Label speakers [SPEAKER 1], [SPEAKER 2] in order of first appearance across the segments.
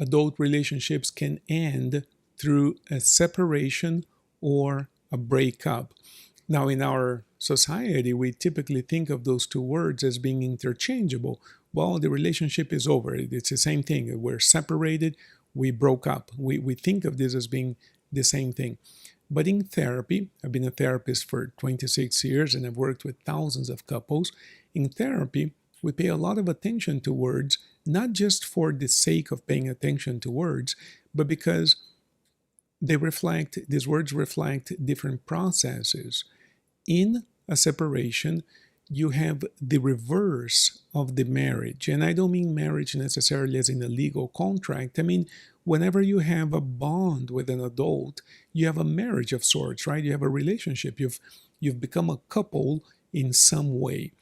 [SPEAKER 1] adult relationships can end through a separation or a breakup. Now, in our society, we typically think of those two words as being interchangeable. Well, the relationship is over. It's the same thing. We're separated, we broke up. We think of this as being the same thing. But in therapy, I've been a therapist for 26 years and I've worked with thousands of couples. In therapy, we pay a lot of attention to words, not just for the sake of paying attention to words, but because these words reflect different processes. In a separation, you have the reverse of the marriage. And I don't mean marriage necessarily as in a legal contract. I mean, whenever you have a bond with an adult, you have a marriage of sorts, right? You have a relationship. You've become a couple in some way.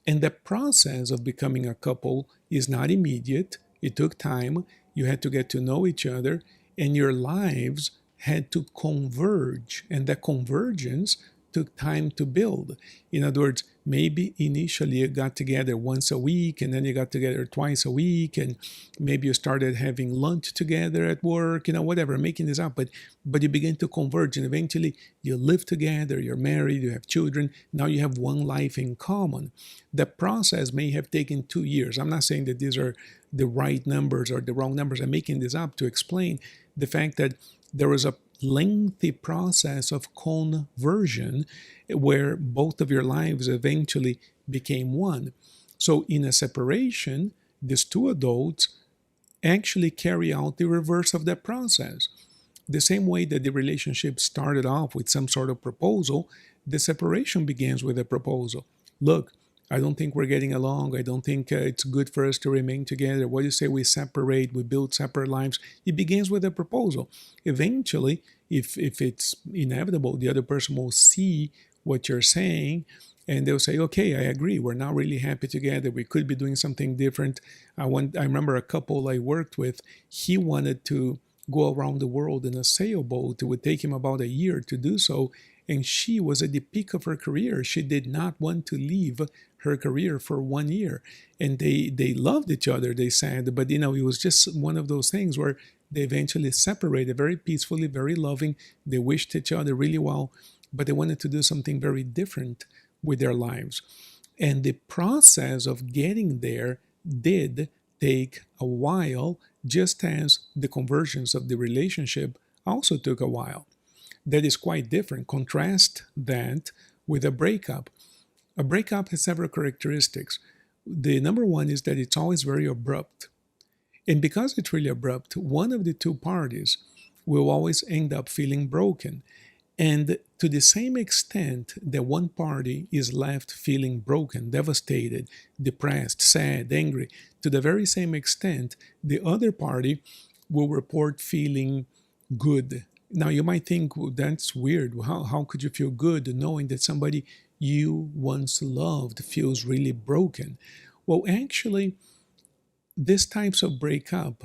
[SPEAKER 1] And the process of becoming a couple is not immediate. It took time. You had to get to know each other, and your lives had to converge. And that convergence took time to build. In other words, maybe initially you got together once a week, and then you got together twice a week, and maybe you started having lunch together at work, whatever, making this up. But you begin to converge, and eventually you live together, you're married, you have children, now you have one life in common. The process may have taken 2 years. I'm not saying that these are the right numbers or the wrong numbers. I'm making this up to explain the fact that there was a lengthy process of conversion where both of your lives eventually became one. So in a separation, these two adults actually carry out the reverse of that process. The same way that the relationship started off with some sort of proposal, the separation begins with a proposal. Look, I don't think we're getting along. I don't think it's good for us to remain together. What do you say we separate, we build separate lives? It begins with a proposal. Eventually, if it's inevitable, the other person will see what you're saying and they'll say, okay, I agree. We're not really happy together. We could be doing something different. I remember a couple I worked with, he wanted to go around the world in a sailboat. It would take him about a year to do so. And she was at the peak of her career. She did not want to leave her career for 1 year. And they loved each other, they said. But, it was just one of those things where they eventually separated very peacefully, very loving. They wished each other really well, but they wanted to do something very different with their lives. And the process of getting there did take a while, just as the convergence of the relationship also took a while. That is quite different. Contrast that with a breakup. A breakup has several characteristics. The number one is that it's always very abrupt. And because it's really abrupt, one of the two parties will always end up feeling broken. And to the same extent that one party is left feeling broken, devastated, depressed, sad, angry, to the very same extent, the other party will report feeling good. Now, you might think, well, that's weird. How could you feel good knowing that somebody you once loved feels really broken? Well, actually, these types of breakup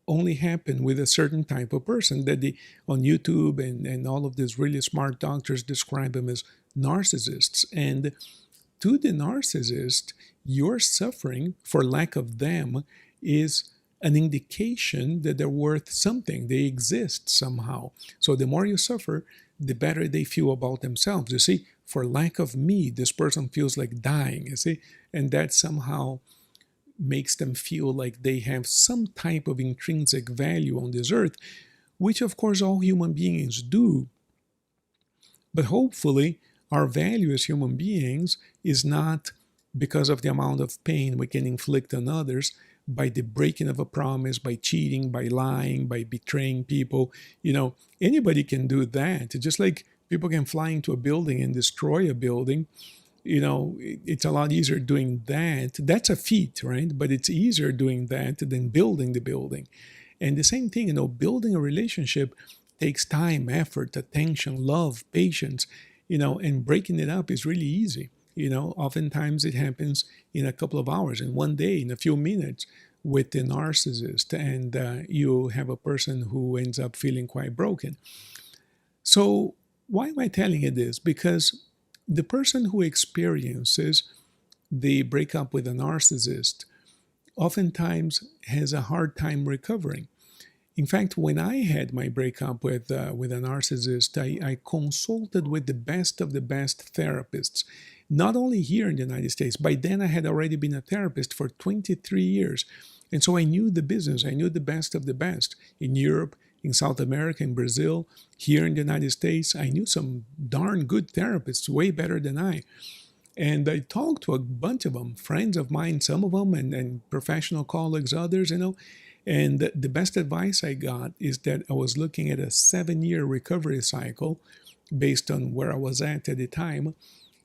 [SPEAKER 1] only happen with a certain type of person that on YouTube and all of these really smart doctors describe them as narcissists. And to the narcissist, your suffering for lack of them is an indication that they're worth something. They exist somehow. So the more you suffer, the better they feel about themselves. You see, for lack of me, this person feels like dying, you see, and that somehow makes them feel like they have some type of intrinsic value on this earth, which of course all human beings do. But hopefully, our value as human beings is not because of the amount of pain we can inflict on others by the breaking of a promise, by cheating, by lying, by betraying people. Anybody can do that. Just like people can fly into a building and destroy a building. It's a lot easier doing that. That's a feat, right? But it's easier doing that than building the building. And the same thing, building a relationship takes time, effort, attention, love, patience, and breaking it up is really easy. Oftentimes it happens in a couple of hours, in one day, in a few minutes with the narcissist, and you have a person who ends up feeling quite broken. So why am I telling you this? Because the person who experiences the breakup with a narcissist oftentimes has a hard time recovering. In fact, when I had my breakup with a narcissist, I consulted with the best of the best therapists, not only here in the United States. By then, I had already been a therapist for 23 years. And so I knew the business. I knew the best of the best in Europe, in South America, in Brazil, here in the United States. I knew some darn good therapists, way better than I. And I talked to a bunch of them, friends of mine, some of them, and professional colleagues, others, And the best advice I got is that I was looking at a 7-year recovery cycle based on where I was at the time.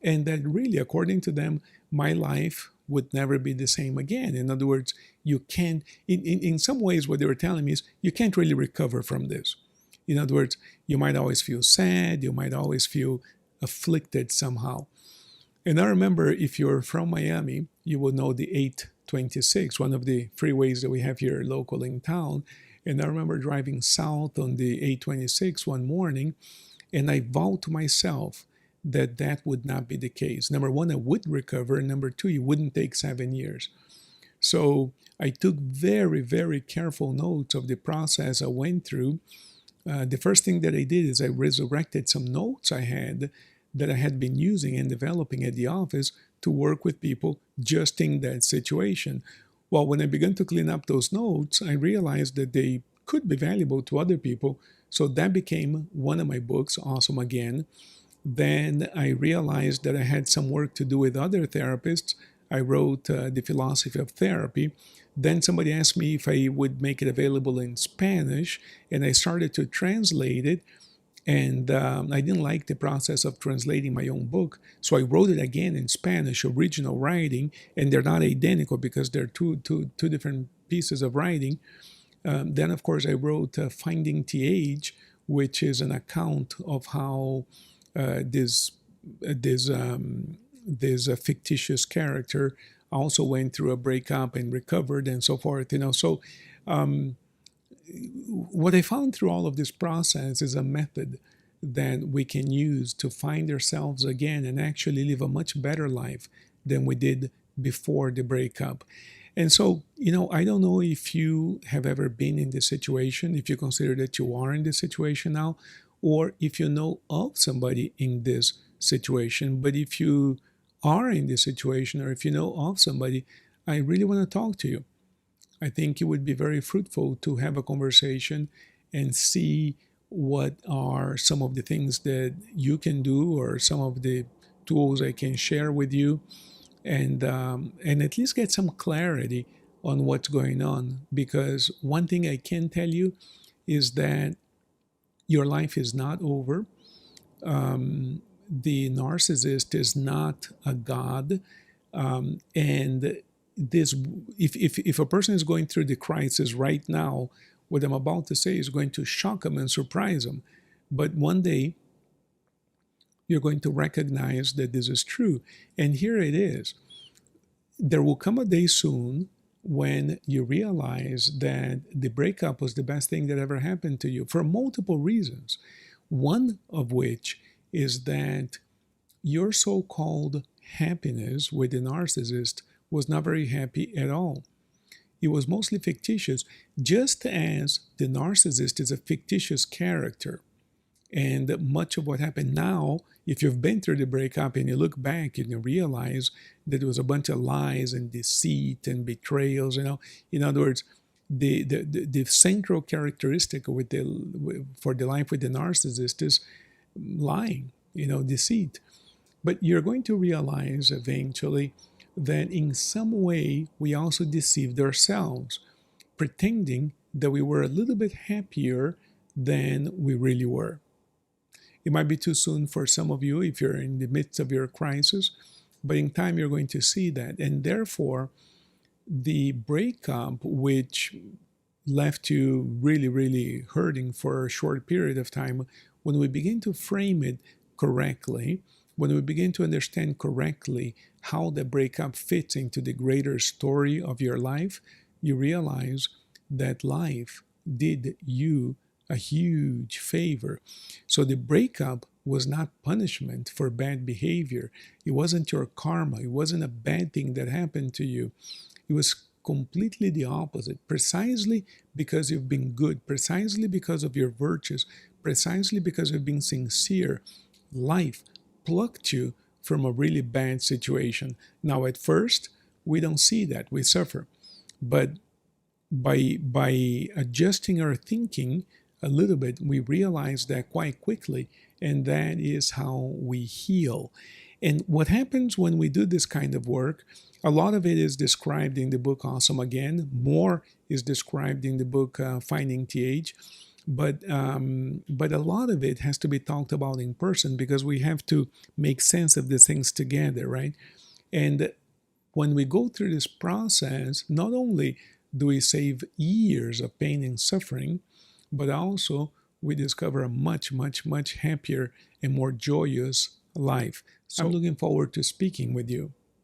[SPEAKER 1] And that really, according to them, my life would never be the same again. In other words, you can't, in some ways, what they were telling me is you can't really recover from this. In other words, you might always feel sad, you might always feel afflicted somehow. And I remember if you're from Miami, you will know the 826, one of the freeways that we have here locally in town. And I remember driving south on the 826 one morning, and I vowed to myself that that would not be the case. Number one, I would recover. And number two, it wouldn't take 7 years. So I took very, very careful notes of the process I went through. The first thing that I did is I resurrected some notes I had that I had been using and developing at the office to work with people just in that situation. Well, when I began to clean up those notes, I realized that they could be valuable to other people. So that became one of my books, Awesome Again. Then I realized that I had some work to do with other therapists. I wrote The Philosophy of Therapy. Then somebody asked me if I would make it available in Spanish, and I started to translate it. And I didn't like the process of translating my own book, so I wrote it again in Spanish, original writing, and they're not identical because they're two different pieces of writing. Then, of course, I wrote Finding TH, which is an account of how this fictitious character also went through a breakup and recovered and so forth. So what I found through all of this process is a method that we can use to find ourselves again and actually live a much better life than we did before the breakup. And so, I don't know if you have ever been in this situation, if you consider that you are in this situation now, or if you know of somebody in this situation. But if you are in this situation, or if you know of somebody, I really want to talk to you. I think it would be very fruitful to have a conversation and see what are some of the things that you can do or some of the tools I can share with you, and at least get some clarity on what's going on. Because one thing I can tell you is that your life is not over. The narcissist is not a god, and this if a person is going through the crisis right now, what I'm about to say is going to shock them and surprise them. But one day you're going to recognize that this is true. And here it is. There will come a day soon when you realize that the breakup was the best thing that ever happened to you for multiple reasons. One of which is that your so-called happiness with the narcissist was not very happy at all. It was mostly fictitious, just as the narcissist is a fictitious character. And much of what happened now, if you've been through the breakup and you look back and you realize that it was a bunch of lies and deceit and betrayals, In other words, the central characteristic for the life with the narcissist is lying, deceit. But you're going to realize eventually that in some way we also deceived ourselves, pretending that we were a little bit happier than we really were. It might be too soon for some of you if you're in the midst of your crisis, but in time you're going to see that. And therefore, the breakup, which left you really, really hurting for a short period of time, when we begin to frame it correctly, when we begin to understand correctly how the breakup fits into the greater story of your life, you realize that life did you a huge favor. So the breakup was not punishment for bad behavior. It wasn't your karma. It wasn't a bad thing that happened to you. It was completely the opposite, precisely because you've been good, precisely because of your virtues, precisely because you've been sincere. Life plucked you from a really bad situation. Now, at first, we don't see that, we suffer. But by adjusting our thinking a little bit, we realize that quite quickly, and that is how we heal. And what happens when we do this kind of work, a lot of it is described in the book Awesome Again. More is described in the book Finding TH. But a lot of it has to be talked about in person because we have to make sense of the things together, right? And when we go through this process, not only do we save years of pain and suffering, but also we discover a much, much, much happier and more joyous life. So I'm looking forward to speaking with you.